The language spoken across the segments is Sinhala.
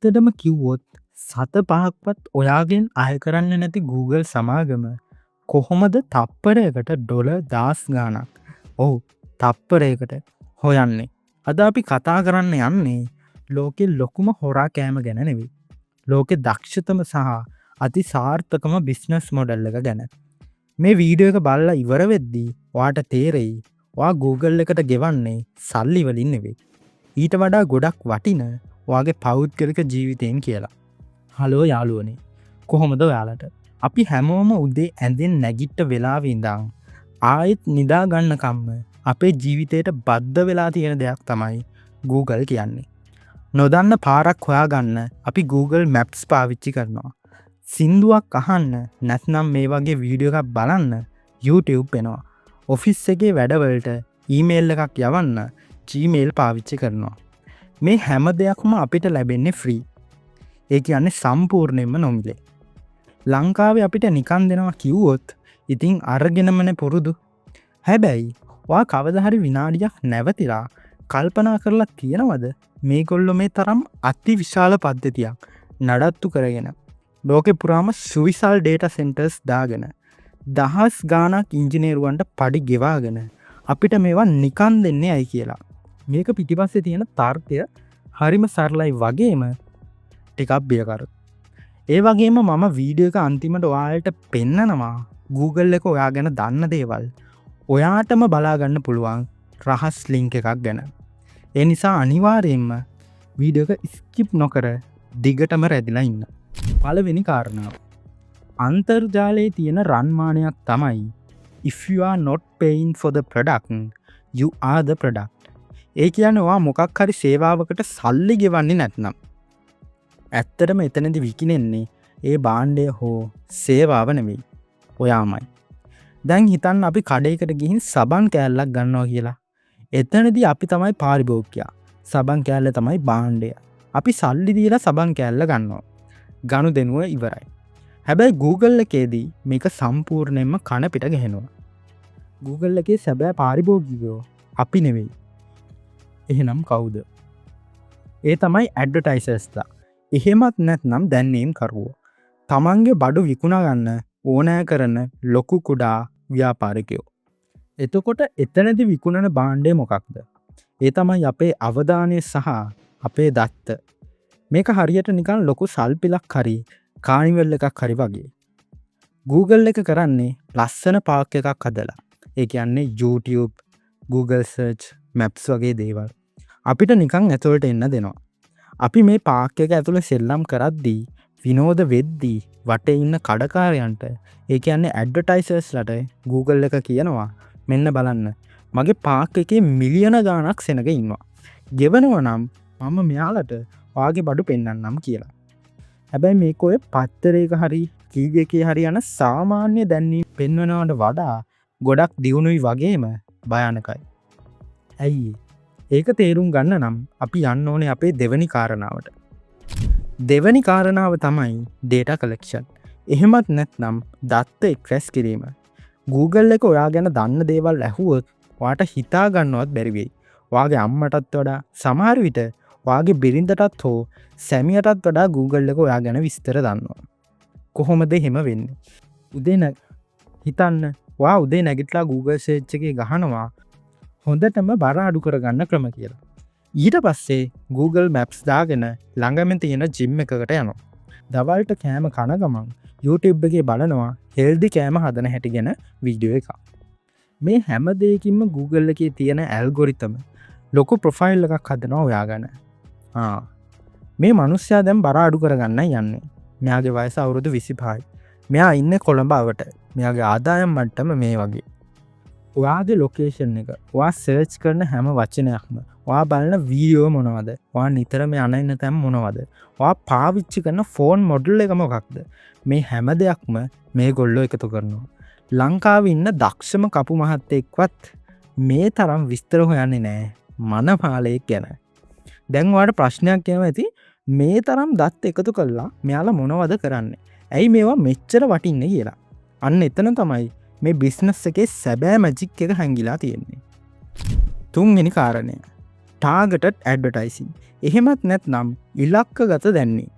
ඇත්තටම කිව්වොත් සත පහක්වත් ඔයාගෙන් අය කරන්න නැති Google සමාගම කොහොමද තප්පරයකට ඩොලර් 10 ගාණක් ඔව් තප්පරයකට හොයන්නේ. අද අපි කතා කරන්න යන්නේ ලෝකෙ ලොකුම හොරා කෑම ගැන නෙවෙයි. ලෝකෙ දක්ෂතම සහ අති සාර්ථකම බිස්නස් මොඩල් එක ගැන. මේ වීඩියෝ එක බලලා ඉවර වෙද්දී ඔයාට තේරෙයි ඔයා Google එකට ගෙවන්නේ සල්ලි වලින් නෙවෙයි. ඊට වඩා ගොඩක් වටින ඔයාගේ පෞද්ගලික ජීවිතයෙන් කියලා. හලෝ යාළුවනේ. කොහොමද ඔයාලට? අපි හැමෝම උදේ ඇඳෙන් නැගිට්ට වෙලාවෙ ඉඳන් ආයෙත් නිදා ගන්නකම්ම අපේ ජීවිතයට බද්ධ වෙලා තියෙන දෙයක් තමයි Google කියන්නේ. නොදන්න පාරක් හොයාගන්න අපි Google Maps පාවිච්චි කරනවා. සින්දුවක් අහන්න නැත්නම් මේ වගේ වීඩියෝ එකක් බලන්න YouTube එනවා. ඔෆිස් එකේ වැඩවලට ඊමේල් එකක් යවන්න Gmail පාවිච්චි කරනවා. මේ හැම දෙයක්ම අපිට ලැබෙන්නේ ෆ්‍රී. ඒ කියන්නේ සම්පූර්ණයෙන්ම නොමිලේ. ලංකාවේ අපිට නිකන් දෙනවා කිව්වොත් ඉතින් අරගෙනමනේ පුරුදු. හැබැයි ඔයා කවදා හරි විනාඩියක් නැවතිලා කල්පනා කරලා තියෙනවද මේගොල්ලෝ මේ තරම් අති විශාල පද්ධතියක් නඩත්තු කරගෙන ලෝකෙ පුරාම සුවිසල් ඩේටා සෙන්ටර්ස් දාගෙන දහස් ගාණක් ඉංජිනේරුවන්ට පඩි ගෙවාගෙන අපිට මේවා නිකන් දෙන්නේ ඇයි කියලා. මේක පිටිපස්සේ තියෙන තර්කය හරිම සරලයි වගේම ටිකක් බියකරු. ඒ වගේම මම වීඩියෝ එක අන්තිමට ඔයාලට පෙන්නනවා Google එක ඔයා ගැන දන්න දේවල් ඔයාටම බලාගන්න පුළුවන් රහස් ලින්ක් එකක් ගැන. ඒ නිසා අනිවාර්යයෙන්ම වීඩියෝ එක ස්කිප් නොකර දිගටම රැඳිලා ඉන්න. පළවෙනි කාරණාව. අන්තර්ජාලයේ තියෙන රන්මානයක් තමයි if you are not paying for the product you are the product. ඒ කියන්නේ ඔයා මොකක් හරි සේවාවකට සල්ලි ගෙවන්නේ නැත්නම් ඇත්තටම එතනදි විකිනෙන්නේ ඒ භාණ්ඩය හෝ සේවාව නෙවෙයි. ඔයාමයි. දැන් හිතන්න අපි කඩේකට ගිහින් සබන් කෑල්ලක් ගන්නවා කියලා. එතනදී අපි තමයි පාරිභෝගිකයා. සබන් කෑල්ල තමයි භාණ්ඩය. අපි සල්ලි දීලා සබන් කෑල්ල ගන්නවා. ගනුදෙනුව ඉවරයි. හැබැයි Google එකේදී මේක සම්පූර්ණයෙන්ම කන පිට ගහනවා. Google එකේ සැබෑ පාරිභෝගිකයෝ අපි නෙවෙයි. එහෙනම් කවුද? ඒ තමයි ඇඩ්වර්ටයිසර්ස්ලා. එහෙමත් නැත්නම් දැන්නේම් කරුවෝ. තමන්ගේ බඩු විකුණා ගන්න ඕනෑ කරන ලොකු කුඩා ව්‍යාපාරිකයෝ. එතකොට එතනදි විකුණන භාණ්ඩය මොකක්ද? ඒ තමයි අපේ අවධානය සහ අපේ දත්ත. මේක හරියට නිකන් ලොකු සල්පිලක් හරි කානිවල් එකක් හරි වගේ. Google එක කරන්නේ ලස්සන පාක් එකක් හදලා. ඒ කියන්නේ YouTube, Google Search, Maps වගේ දේවල්. අපිට නිකන් ඇතුළට එන්න දෙනවා. අපි මේ පාක් එක ඇතුළේ සෙල්ලම් කරද්දී විනෝද වෙද්දී වටේ ඉන්න කඩකාරයන්ට ඒ කියන්නේ ඇඩ්වර්ටයිසර්ස්ලට Google එක කියනවා මෙන්න බලන්න මගේ පාක් එකේ මිලියන ගාණක් සෙනග ඉන්නවා. ගෙවනවා නම් මම මෙයාලට ඔයාගේ බඩු පෙන්නන්නම් කියලා. හැබැයි මේක ඔය පත්තරයක හරි ටීවී එකේ හරි යන සාමාන්‍ය දැන්වීම් පෙන්වනවට වඩා ගොඩක් දියුණුයි වගේම භයානකයි. ඇයි? ඒක තේරුම් ගන්න නම් අපි යන්න ඕනේ අපේ දෙවැනි කාරණාවට. දෙවැනි කාරණාව තමයි data collection. එහෙමත් නැත්නම් දත්ත එක්රැස් කිරීම. Google එක ඔයා ගැන දන්න දේවල් ඇහුවොත් ඔයාට හිතා ගන්නවත් බැරි වෙයි. ඔයාගේ අම්මටත් වඩා සමහර විට ඔයාගේ බිරිඳටත් හෝ සැමියටත් වඩා Google එක ඔයා ගැන විස්තර දන්නවා. කොහොමද එහෙම වෙන්නේ? හිතන්න ඔයා උදේ නැගිටලා Google search එකේ ගහනවා හොඳටම බර අඩු කරගන්න ක්‍රම කියලා. ඊට පස්සේ Google Maps දාගෙන ළඟම තියෙන ජිම් එකකට යනවා. දවල්ට කෑම කන ගමන් YouTube එකේ බලනවා හෙල්දි කෑම හදන හැටි ගැන වීඩියෝ එකක්. මේ හැම දෙයකින්ම Google එකේ තියෙන ඇල්ගොරිතම ලොකු ප්‍රොෆයිල් එකක් හදනවා ඔයා ගැන. මේ මිනිස්සයා දැන් බර අඩු කරගන්න යන්නේ. මෙයාගේ වයස අවුරුදු 25යි. මෙයා ඉන්නේ කොළඹ අවට. මෙයාගේ ආදායම් මට්ටම මේ වගේ. ඔයාගේ ලොකේෂන් එක, ඔයා සර්ච් කරන හැම වචනයක්ම, ඔයා බලන වීඩියෝ මොනවද? ඔයා නිතරම යන තැන් මොනවද? ඔයා පාවිච්චි කරන ෆෝන් මොඩල් එක මොකක්ද? මේ හැම දෙයක්ම මේගොල්ලෝ එකතු කරනවා. ලංකාවේ ඉන්න දක්ෂම කපු මහත්තයෙක්වත් මේ තරම් විස්තර හොයන්නේ නැහැ මනපාලයක් ගැන. දැන් ඔයාලට ප්‍රශ්නයක් එනවා ඇති මේ තරම් දත් එකතු කළා මෙයාලා මොනවද කරන්නේ? ඇයි මේවා මෙච්චර වටින්නේ කියලා. අන්න එතන තමයි මේ බිස්නස් එකේ සැබෑ මැජික් එක හැංගිලා තියෙන්නේ. තුන්වෙනි කාරණය ටාගටඩ් ඇඩ්වර්ටයිසිං. එහෙමත් නැත්නම් ඉලක්ක ගත දැන්නේ.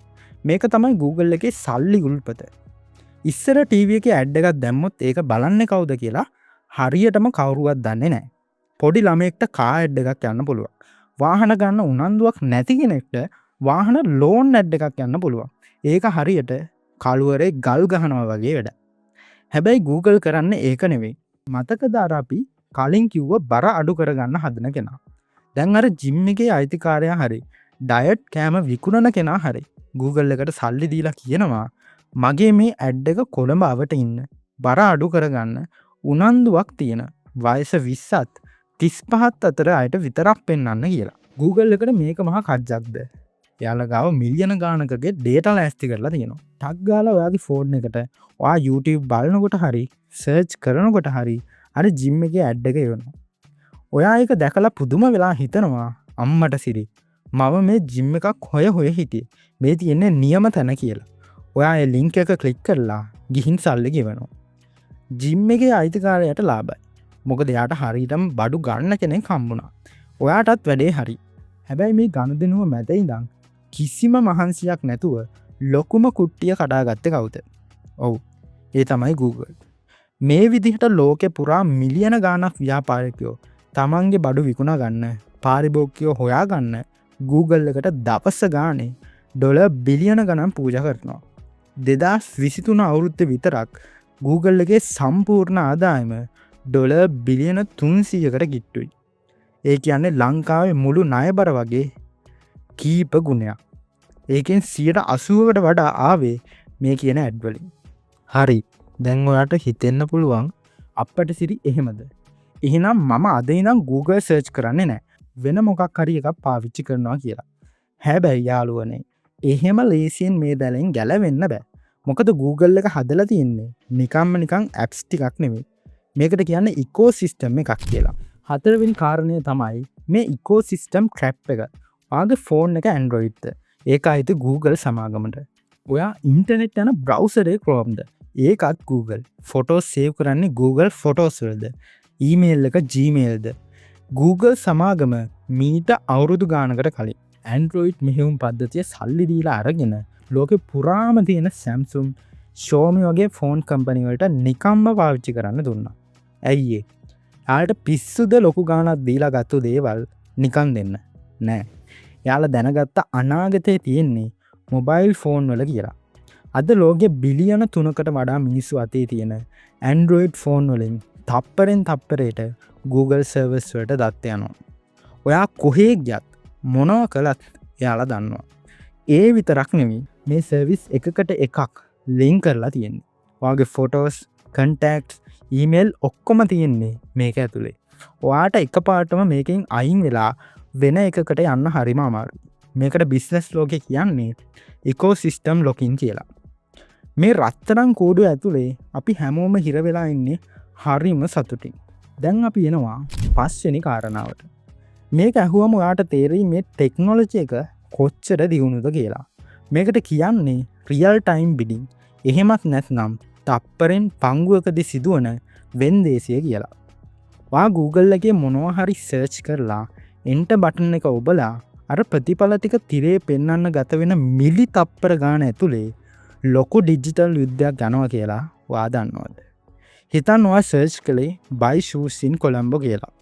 මේක තමයි Google එකේ සල්ලි උල්පත. ඉස්සර ටීවී එකේ ඇඩ් එකක් දැම්මොත් ඒක බලන්නේ කවුද කියලා හරියටම කවුරුවත් දන්නේ නැහැ. පොඩි ළමයෙක්ට කා ඇඩ් එකක් යන්න පුළුවන්. වාහන ගන්න උනන්දුවක් නැති කෙනෙක්ට වාහන ලෝන් ඇඩ් එකක් යන්න පුළුවන්. ඒක හරියට කළුවරේ ගල් ගහනවා වගේ වැඩ. හැබැයි Google කරන්නේ ඒක නෙවෙයි. මතකද අර අපි කලින් කිව්ව බර අඩු කරගන්න හදන කෙනා. දැන් අර ජිම් එකේ අයිතිකාරයා හරි ඩයට් කෑම විකුණන කෙනා හරි Google එකට සල්ලි දීලා කියනවා මගේ මේ ඇඩ් එක කොළඹ අවට ඉන්න බර අඩු කරගන්න උනන්දුවක් තියෙන වයස 20ත් 35ත් අතර අයට විතරක් පෙන්වන්න කියලා. Google එකට මේක මහා කජ්ජක්ද? එයාලා ගාව මිලියන ගානකගේ ඩේටා ලෑස්ති කරලා තියෙනවා. ටක් ගාලා ඔයාගේ ෆෝන් එකට ඔයා YouTube බලනකොට හරි සර්ච් කරනකොට හරි අර ජිම් එකේ ඇඩ් එක එවනවා. ඔයා ඒක දැකලා පුදුම වෙලා හිතනවා අම්මට සිරි මම මේ ජිම් එකක් හොය හිටියේ. මේ තියෙන්නේ නියම තැන කියලා. ඔයා ඒ ලින්ක් එක ක්ලික් කරලා ගිහින් සල්ලි ගෙවනවා. ජිම් එකේ අයිතිකාරයාට ලාභයි. මොකද එයාට හරියටම බඩු ගන්න කෙනෙක් හම්බුණා. ඔයාටත් වැඩේ හරි. හැබැයි මේ ගනුදෙනුව මැද ඉඳන් කිසිම මහන්සියක් නැතුව ලොකුම කුට්ටිය කඩාගත්තේ කවුද? ඔව්. ඒ තමයි Google. මේ විදිහට ලෝකෙ පුරා මිලියන ගාණක් ව්‍යාපාරිකයෝ තමන්ගේ බඩු විකුණා ගන්න, පාරිභෝගිකයෝ හොයා ගන්න Google එකට දවස ගානේ ඩොලර් බිලියන ගණන් පූජා කරනවා. 2023 අවුරුද්දේ විතරක් Google එකේ සම්පූර්ණ ආදායම ඩොලර් බිලියන 300කට ගිට්ටුයි. ඒ කියන්නේ ලංකාවේ මුළු ණයබර වගේ කීප ගුණයක්. ඒකෙන් 80%කට වඩා ආවේ මේ කියන ඇඩ් වලින්. හරි. දැන් ඔයාට හිතෙන්න පුළුවන් අපට සිරි එහෙමද? එහෙනම් මම අද ඉඳන් Google search කරන්නේ නැහැ. වෙන මොකක් හරි එකක් පාවිච්චි කරනවා කියලා. හැබැයි යාළුවනේ එහෙම ලේසියෙන් මේ දැලෙන් ගැලවෙන්න බෑ. මොකද Google එක හදලා තියෙන්නේ නිකන් apps ටිකක් නෙමෙයි. මේකට කියන්නේ ecosystem එකක් කියලා. හතරවෙනි කාරණය තමයි මේ ecosystem trap එක. ඔයාගේ ෆෝන් එක Androidද. ඒක අයිති Google සමාගමට. ඔයා ඉන්ටර්නෙට් යන browser එක Chromeද. ඒකත් Google. ෆොටෝස් සේව් කරන්නේ Google ෆොටෝස් වලද. ඊමේල් එක Gmailද. Google සමාගම මීට අවුරුදු ගානකට කලින් Android මෙහෙයුම් පද්ධතිය සල්ලි දීලා අරගෙන ලෝකෙ පුරාම තියෙන Samsung, Xiaomi වගේ ෆෝන් කම්පැනි වලට නිකම්ම පාවිච්චි කරන්න දුන්නා. ඇයි ඒ? යාලට පිස්සුද ලොකු ගාණක් දීලා ගත්තු දේවල් නිකන් දෙන්න. නෑ. යාලා දැනගත්ත අනාගතේ තියෙන්නේ මොබයිල් ෆෝන් වල කියලා. අද ලෝකෙ බිලියන 3කට වඩා මිනිස්සු අතේ තියෙන Android ෆෝන් වලින් තප්පරෙන් තප්පරයට Google සර්වර්ස් වලට දත් යනවා. ඔයා කොහේ ගියත් මොනවා කළත් එයාලා දන්නවා. ඒ විතරක් නෙමෙයි මේ සර්විස් එකකට එකක් ලින්ක් කරලා තියෙන්නේ. ඔයාගේ ෆොටෝස්, කන්ටැක්ට්ස්, ඊමේල් ඔක්කොම තියෙන්නේ මේක ඇතුලේ. ඔයාට එකපාරටම මේකෙන් අයින් වෙලා වෙන එකකට යන්න හරිම අමාරුයි. මේකට බිස්නස් ලෝකේ කියන්නේ ඉකෝසිස්ටම් ලොකින් කියලා. මේ රත්තරන් කෝඩුව ඇතුලේ අපි හැමෝම හිර වෙලා ඉන්නේ හරිම සතුටින්. දැන් අපි එනවා පස්වෙනි කාරණාවට. මේක ඇහුවම ඔයාට තේරෙයි මේ ටෙක්නොලොජි එක කොච්චර දියුණුද කියලා. මේකට කියන්නේ රියල් ටයිම් බිඩින්. එහෙමත් නැත්නම් තප්පරෙන් පංගුවකදී සිදුවන වෙන්දේසිය කියලා. ඔයා Google එකේ මොනවා හරි සර්ච් කරලා එන්ටර් බටන් එක ඔබලා අර ප්‍රතිඵල ටික තිරේ පෙන්වන්න ගත වෙන මිලි තප්පර ගාන ඇතුලේ ලොකු ඩිජිටල් යුද්ධයක් යනවා කියලා ඔයා දන්නවද? හිතන්න ඔයා සර්ච් කළේ buy shoes in Colombo කියලා.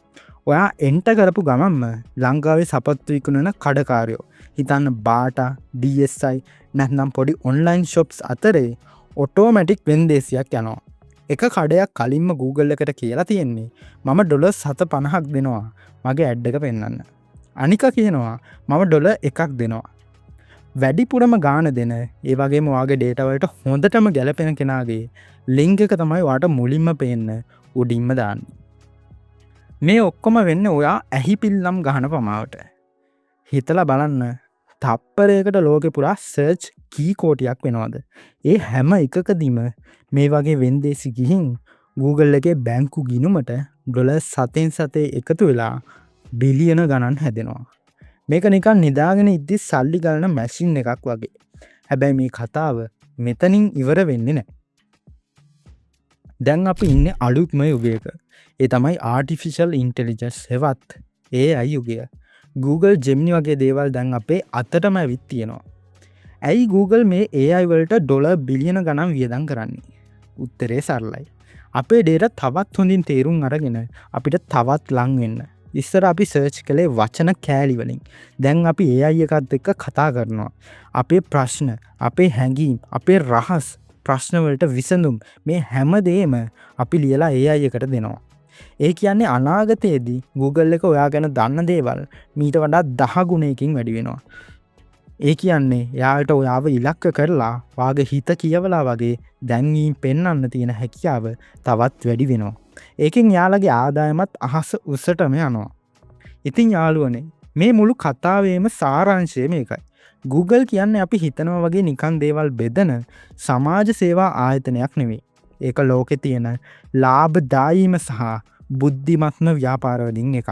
ඔයා එන්ටර් කරපු ගමන්ම ලංකාවේ සපත්තු විකුණන කඩකාරයෝ හිතන්න බාටා, DSI නැත්නම් පොඩි ඔන්ලයින් shops අතරේ ඔටෝමැටික් වෙන්දේසියක් යනවා. එක කඩයක් කලින්ම Google එකට කියලා තියෙන්නේ මම ඩොලර් 750ක් දෙනවා මගේ ඇඩ් එක පෙන්වන්න. අනික කියනවා මම ඩොලර් 1ක් දෙනවා. වැඩිපුරම ගාන දෙන ඒ වගේම ඔයාගේ ඩේටා වලට හොඳටම ගැලපෙන කෙනාගේ ලින්ක් එක තමයි ඔයාට මුලින්ම පේන්න උඩින්ම දාන්නේ. මේ ඔක්කොම වෙන්නේ ඔයා ඇහිපිල්ලම් ගහන පමාවට. හිතලා බලන්න තප්පරයකට ලෝකෙ පුරා සර්ච් කී කෝටියක් වෙනවද? ඒ හැම එකකදීම මේ වගේ වෙන්දේසි ගිහින් Google එකේ බැංකු ගිණුමට ඩොලර් 7 එකතු වෙලා බිලියන ගණන් හැදෙනවා. මේක නිකන් නිදාගෙන ඉද්දි සල්ලි ගලන මැෂින් එකක් වගේ. හැබැයි මේ කතාව මෙතනින් ඉවර වෙන්නේ නැහැ. දැන් අපි ඉන්නේ අලුත්ම යුගයක. ඒ තමයි ආටිෆිෂල් ඉන්ටෙලිජන්ස් හෙවත් AI යුගය. Google Gemini වගේ දේවල් දැන් අපේ අතටම ඇවිත් තියෙනවා. ඇයි Google මේ AI වලට ඩොලර් බිලියන ගණන් වියදම් කරන්නේ? උත්තරේ සරලයි. අපේ ඩේට තවත් හොඳින් තේරුම් අරගෙන අපිට තවත් ලං වෙන්න. ඉස්සර අපි සර්ච් කළේ වචන කෑලි වලින්. දැන් අපි AI එකත් එක්ක කතා කරනවා. අපේ ප්‍රශ්න, අපේ හැඟීම්, අපේ රහස්, ප්‍රශ්න වලට විසඳුම් මේ හැමදේම අපි ලියලා AI එකට දෙනවා. ඒ කියන්නේ අනාගතයේදී Google එක ඔයා ගැන දන්න දේවල් මීට වඩා 10 ගුණයකින් වැඩි වෙනවා. ඒ කියන්නේ යාට ඔයාව ඉලක්ක කරලා වාගේ හිත කියවලා වගේ දැන්වීම් පෙන්වන්න තියෙන හැකියාව තවත් වැඩි වෙනවා. ඒකෙන් යාළගේ ආදායමත් අහස උසටම යනවා. ඉතින් යාළුවනේ මේ මුළු කතාවේම සාරාංශය මේකයි. Google කියන්නේ අපි හිතනවා වගේ නිකන් දේවල් බෙදන සමාජ සේවා ආයතනයක් නෙවෙයි. ඒක ලෝකේ තියෙන ලාභදායීම සහ බුද්ධිමත්ම ව්‍යාපාරවලින් එකක්.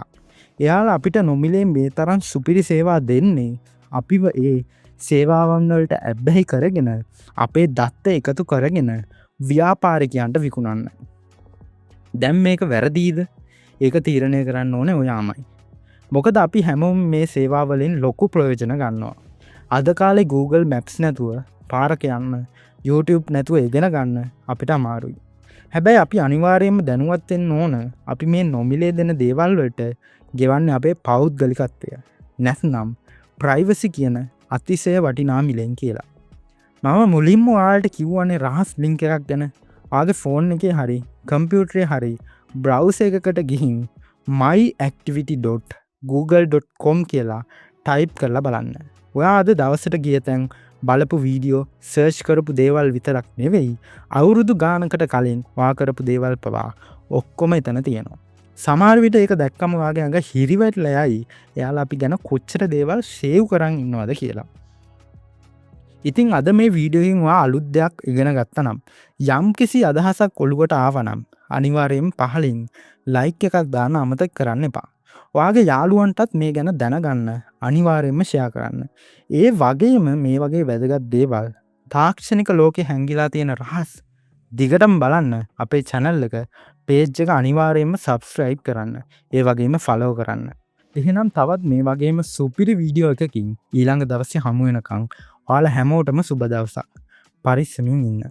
එයාලා අපිට නොමිලේ මේ තරම් සුපිරි සේවා දෙන්නේ අපිව ඒ සේවාවන් වලට ඇබ්බැහි කරගෙන අපේ දත්ත එකතු කරගෙන ව්‍යාපාරිකයන්ට විකුණන්න. දැන් මේක වැරදීද? ඒක තීරණය කරන්න ඕනේ ඔයාමයි. මොකද අපි හැමෝම මේ සේවාවලින් ලොකු ප්‍රයෝජන ගන්නවා. අද කාලේ Google Maps නැතුව පාරක යන්න, YouTube නැතුව ඉගෙන ගන්න අපිට අමාරුයි. හැබැයි අපි අනිවාර්යයෙන්ම දැනුවත් වෙන්න ඕන අපි මේ නොමිලේ දෙන දේවල් වලට ගෙවන්නේ අපේ පෞද්ගලිකත්වය. නැත්නම් ප්‍රයිවසි කියන අතිශය වටිනා මිලෙන් කියලා. මම මුලින්ම ඔයාලට කිව්වනේ රහස් ලින්ක් එකක් ගැන. ආගේ ෆෝන් එකේ හරි කම්පියුටරේ හරි බ්‍රවුසර් එකකට ගිහින් myactivity.google.com කියලා ටයිප් කරලා බලන්න. ඔයා අද දවසට ගිය තැන් බලපු වීඩියෝ සර්ච් කරපු දේවල් විතරක් නෙවෙයි අවුරුදු ගානකට කලින් වා කරපු දේවල් පවා ඔක්කොම එතන තියෙනවා. සමහර විට ඒක දැක්කම වාගේ අඟ හිරිවැටලා යයි එයාලා අපි ගැන කොච්චර දේවල් සේව් කරන් ඉන්නවද කියලා. ඉතින් අද මේ වීඩියෝකින් ඔයා අලුත් දෙයක් ඉගෙන ගත්තා නම් යම්කිසි අදහසක් ඔළුවට ආවනම් අනිවාර්යයෙන් පහලින් ලයික් එකක් දාන්න අමතක කරන්න එපා. ඔයාගේ යාළුවන්ටත් මේ ගැන දැනගන්න අනිවාර්යයෙන්ම ෂෙයා කරන්න. ඒ වගේම මේ වගේ වැදගත් දේවල් තාක්ෂණික ලෝකේ හැංගිලා තියෙන රහස් දිගටම බලන්න අපේ channel එක page එක අනිවාර්යයෙන්ම subscribe කරන්න. ඒ වගේම follow කරන්න. එහෙනම් තවත් මේ වගේම සුපිරි වීඩියෝ එකකින් ඊළඟ දවසේ හමු වෙනකන් ඔයාලා හැමෝටම සුබ දවසක්. පරිස්සමින් ඉන්න.